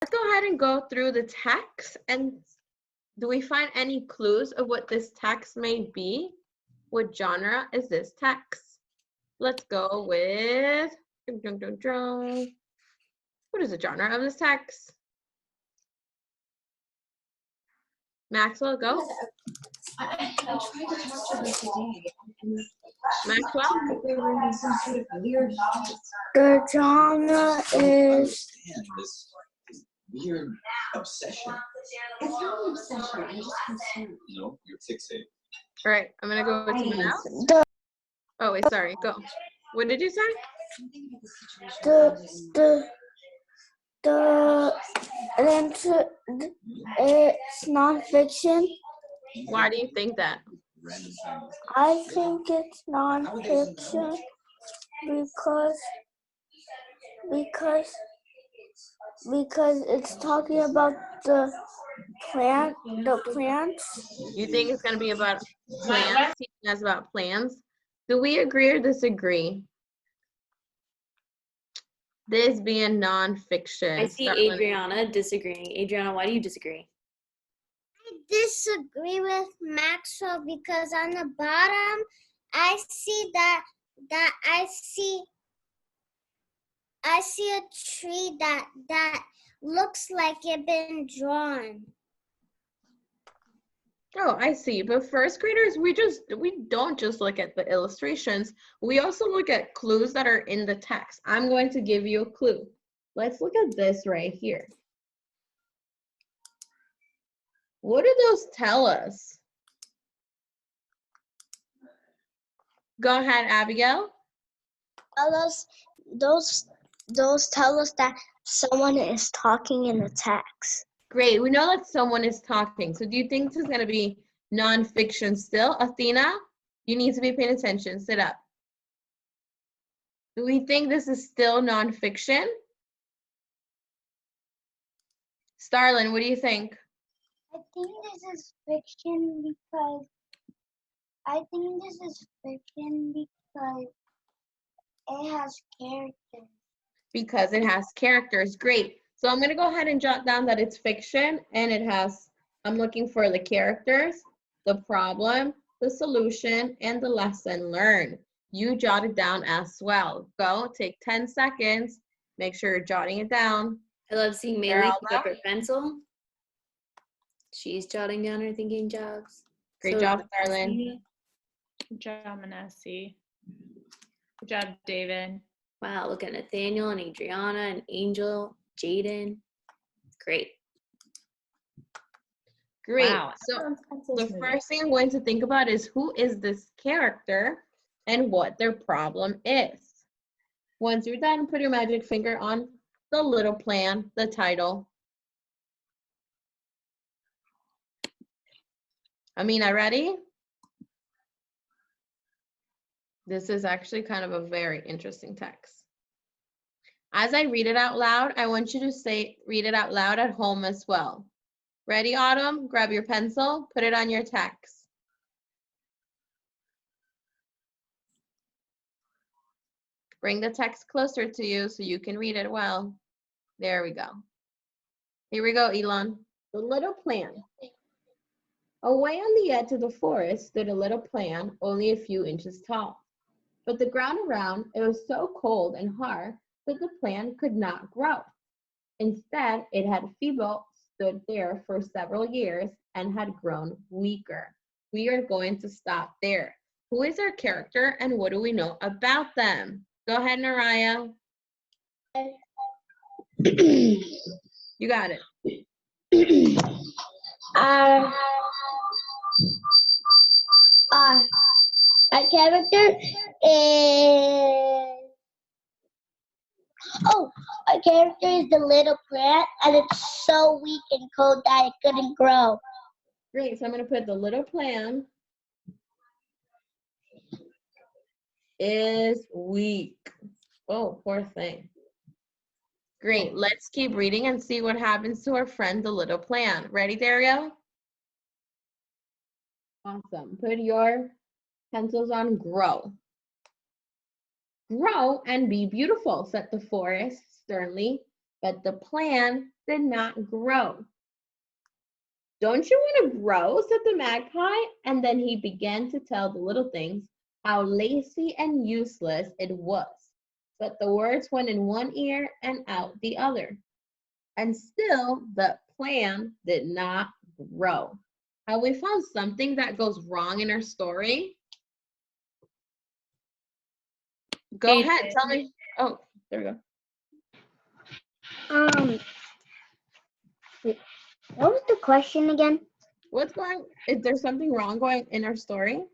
Let's go ahead and go through the text, and do we find any clues of what this text may be? What genre is this text? Let's go with, what is the genre of this text? Maxwell, go. I tried to talk to her today. Maxwell? There were some sort of weird. The genre is This weird obsession. It's not an obsession. I'm just concerned. No, you're fixated. All right, I'm gonna go with someone else. the Oh, wait, sorry, go. What did you say? the it's nonfiction. Why do you think that? Random Chinese. I think it's nonfiction because it's talking about the plants. You think it's gonna be about plants? Teaching us about plants. Do we agree or disagree? This being nonfiction. I see Starlin. Adriana disagreeing. Adriana, why do you disagree? I disagree with Maxwell because on the bottom, I see that I see a tree that looks like it been drawn. Oh, I see. But first graders, we don't just look at the illustrations. We also look at clues that are in the text. I'm going to give you a clue. Let's look at this right here. What do those tell us? Go ahead, Abigail. Those tell us that someone is talking in the text. Great, we know that someone is talking. So do you think this is gonna be nonfiction still? Athena, you need to be paying attention, sit up. Do we think this is still nonfiction? Starlin, what do you think? I think this is fiction because it has characters. Because it has characters, great. So I'm gonna go ahead and jot down that it's fiction and it has, I'm looking for the characters, the problem, the solution, and the lesson learned. You jot it down as well. Go, take 10 seconds, make sure you're jotting it down. I love seeing Maylee pick up her pencil. She's jotting down her thinking jobs. Great job, Starlin. Good job, Manassi. Good job, David. Wow, look at Nathaniel and Adriana and Angel, Jaden. Great. Great. Wow. So the first thing I'm going to think about is who is this character and what their problem is. Once you're done, put your magic finger on the little plan, the title. Amina, ready? This is actually kind of a very interesting text. As I read it out loud, I want you to read it out loud at home as well. Ready, Autumn? Grab your pencil, put it on your text. Bring the text closer to you so you can read it well. There we go. Here we go, Elon. The little plant. Away on the edge of the forest stood a little plant only a few inches tall. But the ground around, it was so cold and hard that the plant could not grow. Instead, it had feeble, stood there for several years, and had grown weaker. We are going to stop there. Who is our character and what do we know about them? Go ahead, Naraya. You got it. Our character is our character is the little plant, and it's so weak and cold that it couldn't grow. Great, so I'm gonna put the little plant is weak. Oh, poor thing. Great, let's keep reading and see what happens to our friend, the little plant. Ready, Dario? Awesome, put your pencils on grow. Grow and be beautiful, said the forest sternly. but the plant did not grow. Don't you want to grow, said the magpie, and then he began to tell the little things how lazy and useless it was. But the words went in one ear and out the other. And still the plant did not grow. Have we found something that goes wrong in our story? Go ahead, David. tell me. Oh, there we go. What was the question again? What's going, is there something wrong going in our story?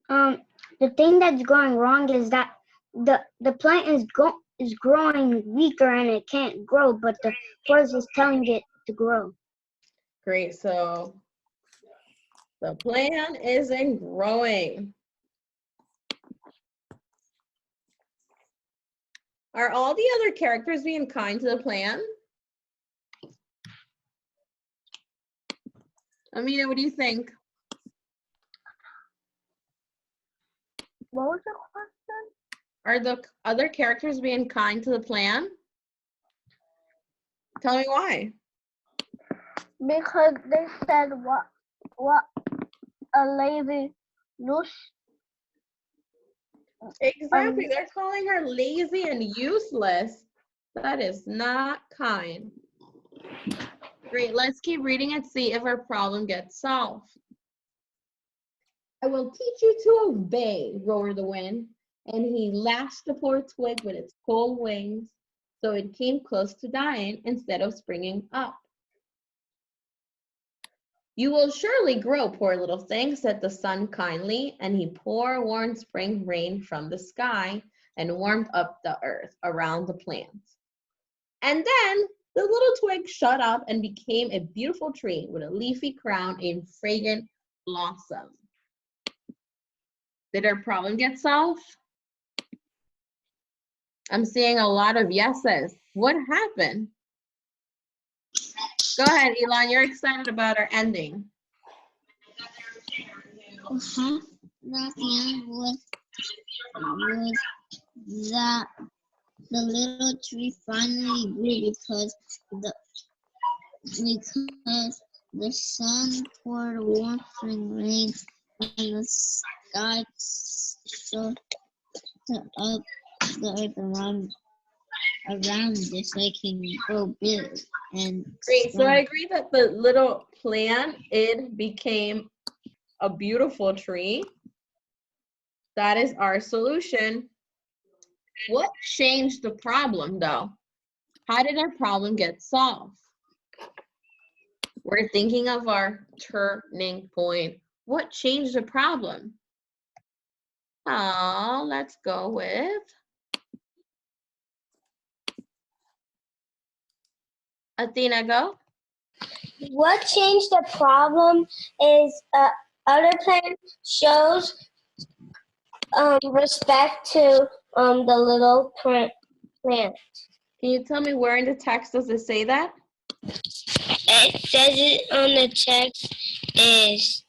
The thing that's going wrong is that the plant is growing weaker and it can't grow, but the force is telling it to grow. Great, so the plant isn't growing. Are all the other characters being kind to the plant? Amina, what do you think? What was the question? Are the other characters being kind to the plant? Tell me why. Because they said what a lazy loose. Exactly, they're calling her lazy and useless. That is not kind. Great, let's keep reading and see if our problem gets solved. I will teach you to obey, roared the wind, and he lashed the poor twig with its cold wings, so it came close to dying instead of springing up. You will surely grow, poor little thing, said the sun kindly, and he poured warm spring rain from the sky and warmed up the earth around the plants. And then the little twig shot up and became a beautiful tree with a leafy crown and fragrant blossom. Did our problem get solved? I'm seeing a lot of yeses. What happened? Go ahead, Elon, you're excited about our ending. That the end was that the little tree finally grew because the sun poured warm spring rain and the sky showed up the earth around it so it can grow big and Great, so strong. I agree that the little plant, it became a beautiful tree. That is our solution. What changed the problem though? How did our problem get solved? We're thinking of our turning point. What changed the problem? Oh, let's go with Athena, go. What changed the problem is other plant shows respect to the little plant. Can you tell me where in the text does it say that? It says it on the text is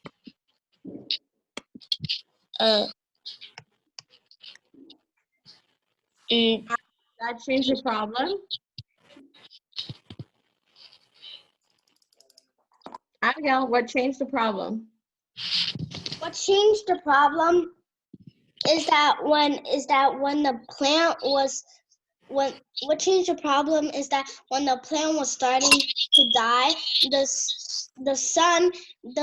That changed the problem? Abigail, what changed the problem? what changed the problem is that when the plant was what changed the problem is that when the plant was starting to die, the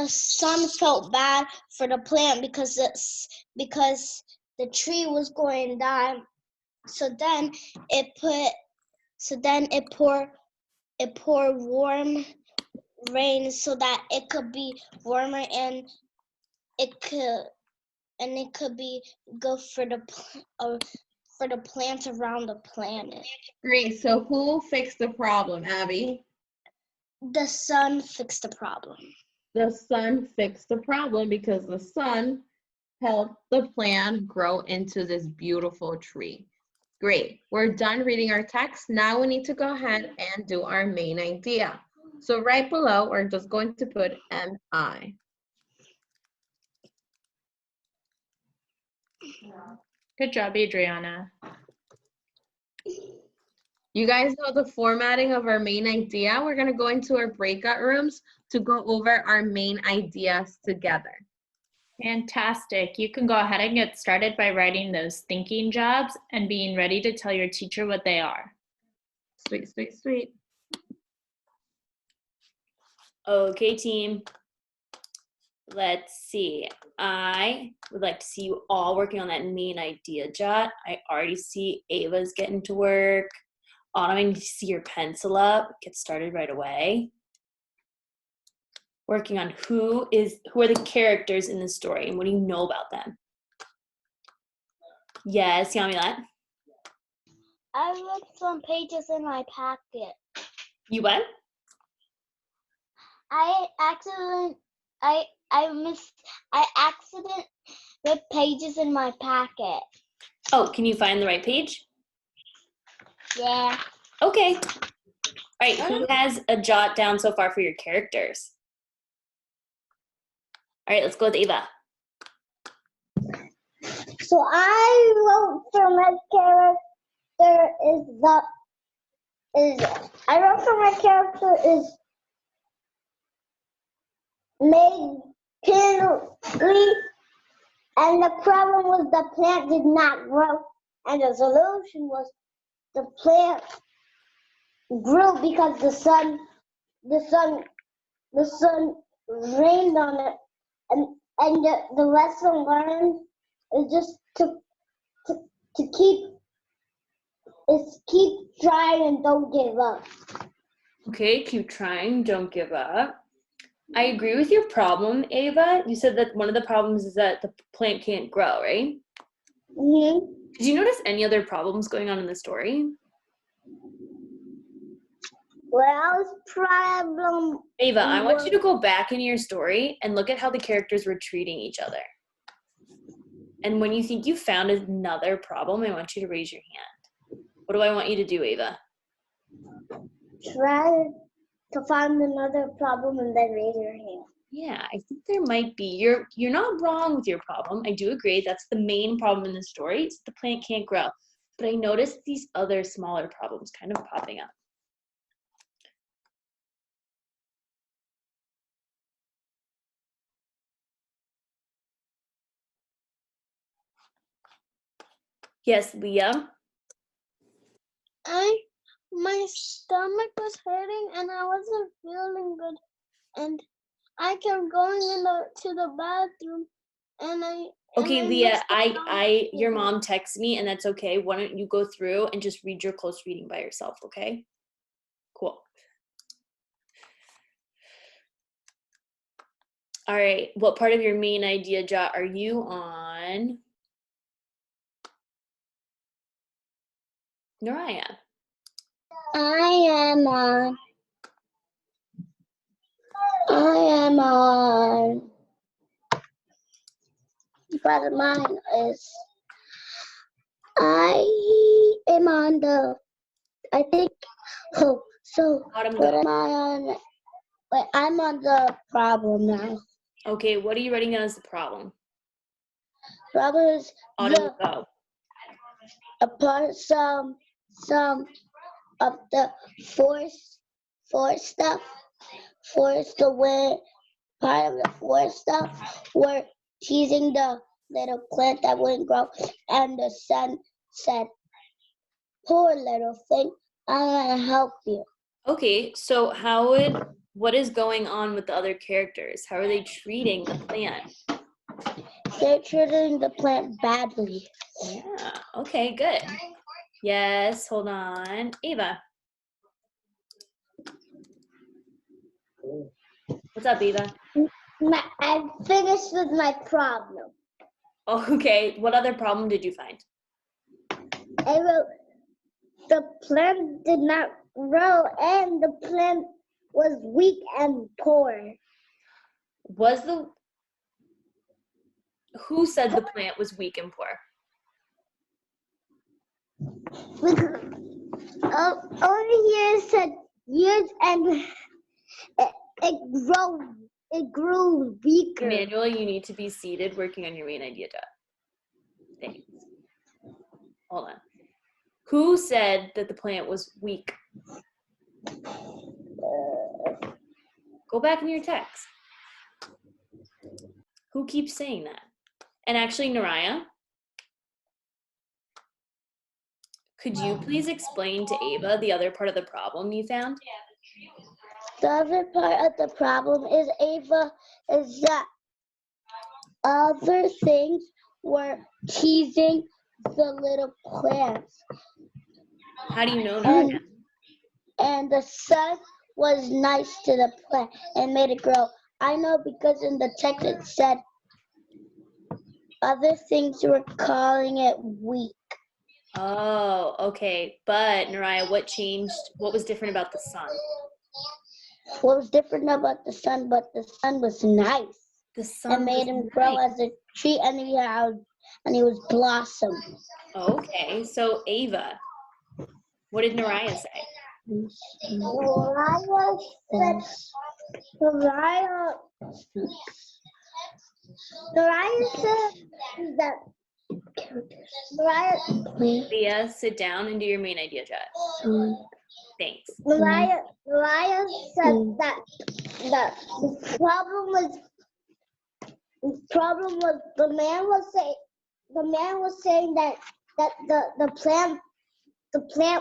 sun felt bad for the plant because the tree was going to die. So then it poured warm rain so that it could be warmer and it could be good for the plants around the planet. Great, so who fixed the problem, Abby? The sun fixed the problem. The sun fixed the problem because the sun helped the plant grow into this beautiful tree. Great, we're done reading our text. Now we need to go ahead and do our main idea. So right below, we're just going to put MI. Good job, Adriana. You guys know the formatting of our main idea. We're going to go into our breakout rooms to go over our main ideas together. Fantastic. You can go ahead and get started by writing those thinking jobs and being ready to tell your teacher what they are. Sweet, sweet, sweet. Okay, team. Let's see. I would like to see you all working on that main idea jot. I already see Ava's getting to work. Autumn, I need to see your pencil up. Get started right away. Working on who are the characters in the story and what do you know about them? Yes, Yamilat? I looked some pages in my packet. You what? I accident with pages in my packet. Oh, can you find the right page? Yeah. Okay. All right, who has a jot down so far for your characters? All right, let's go with Ava. So I wrote for my character is made Kinley, and the problem was the plant did not grow, and the solution was the plant grew because the sun rained on it, and the lesson learned is just to keep trying and don't give up. Okay, keep trying, don't give up. I agree with your problem, Ava. You said that one of the problems is that the plant can't grow, right? Mm-hmm. Did you notice any other problems going on in the story? Well, problem. Ava, I want you to go back into your story and look at how the characters were treating each other. And when you think you found another problem, I want you to raise your hand. What do I want you to do, Ava? Try to find another problem and then raise your hand. Yeah, I think there might be. You're not wrong with your problem. I do agree. That's the main problem in the story. It's the plant can't grow. But I noticed these other smaller problems kind of popping up. Yes, Leah? My stomach was hurting and I wasn't feeling good, and I kept going to the bathroom, and Okay, Leah, your mom texted me, and that's okay. Why don't you go through and just read your close reading by yourself, okay? Cool. All right, what part of your main idea jot are you on? Noraya. I am on, but mine is, I am on the, I think, oh, so Autumn, what go. am I on? Wait, I'm on the problem now. Okay, what are you writing down as the problem? Problem is Autumn, go. apart some of the forest stuff, the way part of the forest stuff were teasing the little plant that wouldn't grow, and the sun said, "Poor little thing, I'm gonna help you." Okay, so what is going on with the other characters? How are they treating the plant? They're treating the plant badly. Yeah, okay, good. Yes, hold on. Ava. What's up, Ava? I finished with my problem. Okay, what other problem did you find? I wrote, the plant did not grow and the plant was weak and poor. Who said the plant was weak and poor? Over here it said years and it grew weaker. Emmanuel, you need to be seated working on your main idea jot. Thanks. Hold on. Who said that the plant was weak? Go back in your text. Who keeps saying that? And actually, Naraya, could you please explain to Ava the other part of the problem you found? The other part of the problem is, Ava, is that other things were teasing the little plants. How do you know Naraya? And the sun was nice to the plant and made it grow. I know because in the text it said other things were calling it weak. Oh, okay. But Naraya, what changed? What was different about the sun? What was different about the sun? But the sun was nice The sun and made was him grow nice. as a tree, and he was blossom. Okay, so Ava, what did Naraya say? Mariah said that Mariah Leah, sit down and do your main idea, Jet. Thanks. Mariah said that the problem was the man was saying that the plant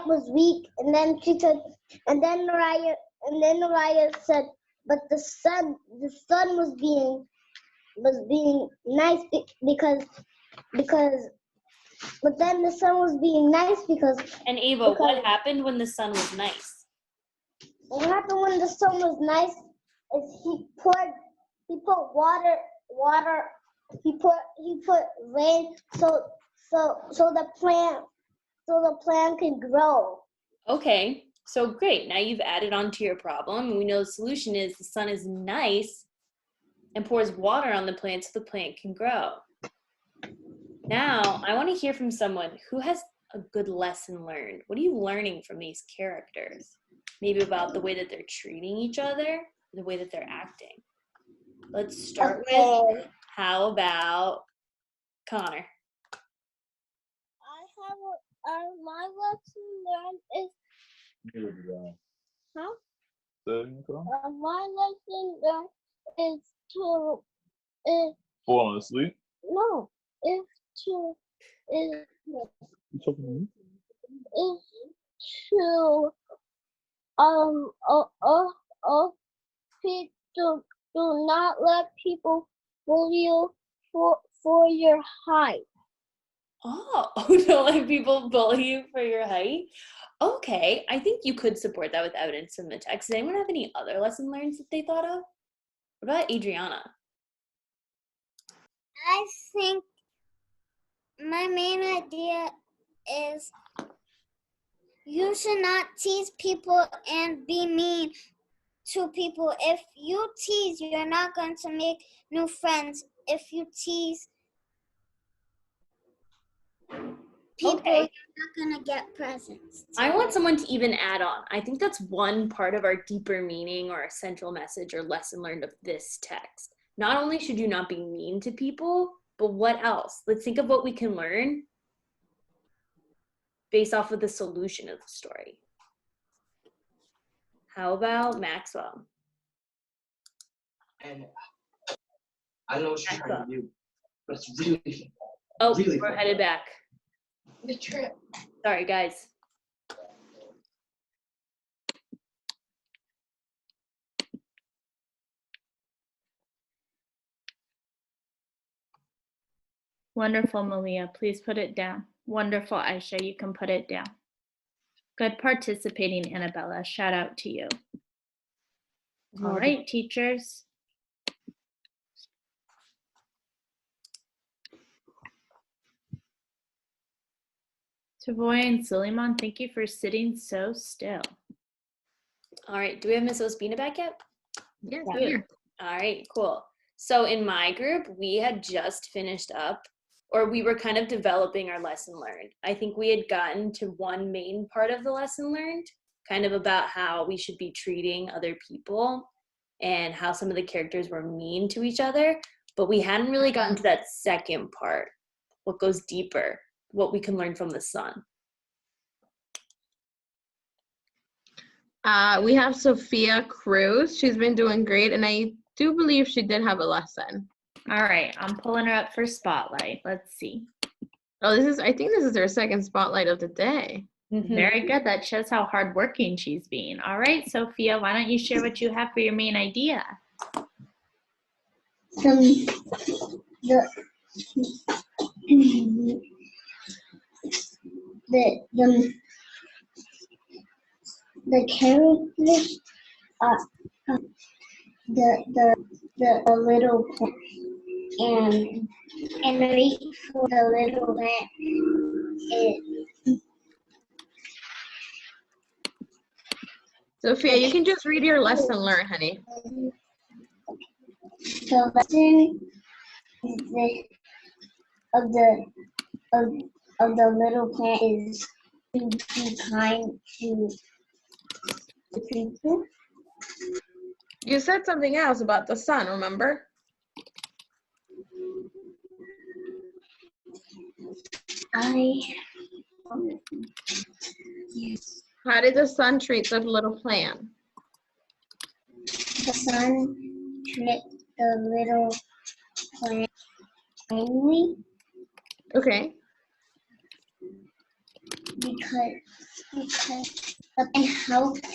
was weak, and then she said, and then Mariah said, but the sun was being nice because but then the sun was being nice because And Ava, what happened when the sun was nice? what happened when the sun was nice is he put water, he put rain so the plant can grow. Okay, so great. Now you've added on to your problem, and we know the solution is the sun is nice and pours water on the plant so the plant can grow. Now, I want to hear from someone who has a good lesson learned. What are you learning from these characters? Maybe about the way that they're treating each other, the way that they're acting. Let's start with, how about Connor? My lesson learned is my lesson learned is falling asleep. no is to is You talking to me? is to do not let people bully you for your height. Oh, don't let people bully you for your height? Okay, I think you could support that with evidence from the text. Does anyone have any other lesson learned that they thought of? What about Adriana? I think my main idea is you should not tease people and be mean to people. If you tease, you're not going to make new friends. If you tease people, Okay. you're not going to get presents. I want someone to even add on. I think that's one part of our deeper meaning or central message or lesson learned of this text. Not only should you not be mean to people, but what else? Let's think of what we can learn based off of the solution of the story. How about Maxwell? And I don't know what she's trying to do, but it's really fun. Oh, Really we're fun. headed back. The trip. Sorry, guys. Wonderful, Malia. Please put it down. Wonderful, Aisha. You can put it down. Good participating, Annabella. Shout out to you. All right, teachers. Tavoy and Suleiman, thank you for sitting so still. All right, do we have Miss Ospina back yet? Yes, Yeah. here. All right, cool. So in my group, we had just finished up, or we were kind of developing our lesson learned. I think we had gotten to one main part of the lesson learned, kind of about how we should be treating other people and how some of the characters were mean to each other, but we hadn't really gotten to that second part, what goes deeper, what we can learn from the sun. We have Sophia Cruz. She's been doing great, and I do believe she did have a lesson. All right, I'm pulling her up for Spotlight. Let's see. Oh, I think this is her second spotlight of the day. Very good. That shows how hardworking she's being. All right, Sophia, why don't you share what you have for your main idea? The characters are the little plant and wait for the little plant. Sophia, you can just read your lesson learn, honey. The lesson of the little plant is to be kind to people. You said something else about the sun, remember? Yes. How did the sun treat the little plant? The sun treat the little plant kindly Okay. because the plant helped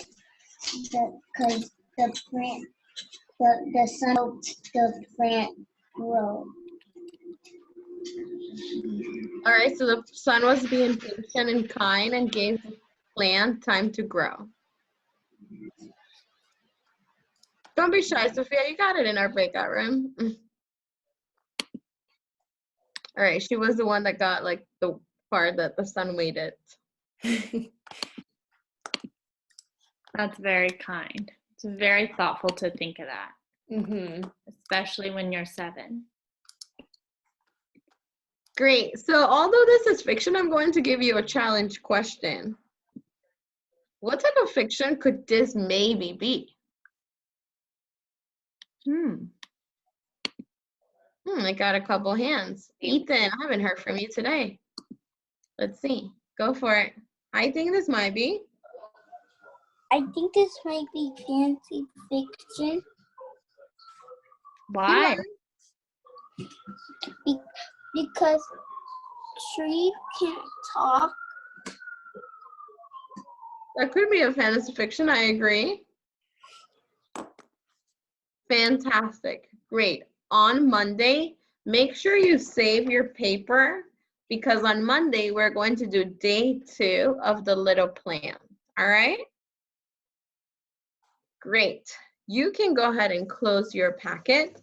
because the sun helped the plant grow. All right, so the sun was being patient and kind and gave the plant time to grow. Don't be shy, Sophia. You got it in our breakout room. All right, she was the one that got like the part that the sun waited. That's very kind. It's very thoughtful to think of that, Mm-hmm. especially when you're 7. Great. So although this is fiction, I'm going to give you a challenge question. What type of fiction could this maybe be? I got a couple hands. Ethan, I haven't heard from you today. Let's see. Go for it. I think this might be. I think this might be fancy fiction Why? because trees can't talk. That could be a fantasy fiction. I agree. Fantastic. Great. On Monday, make sure you save your paper because on Monday, we're going to do day 2 of the little plan. All right? Great. You can go ahead and close your packet.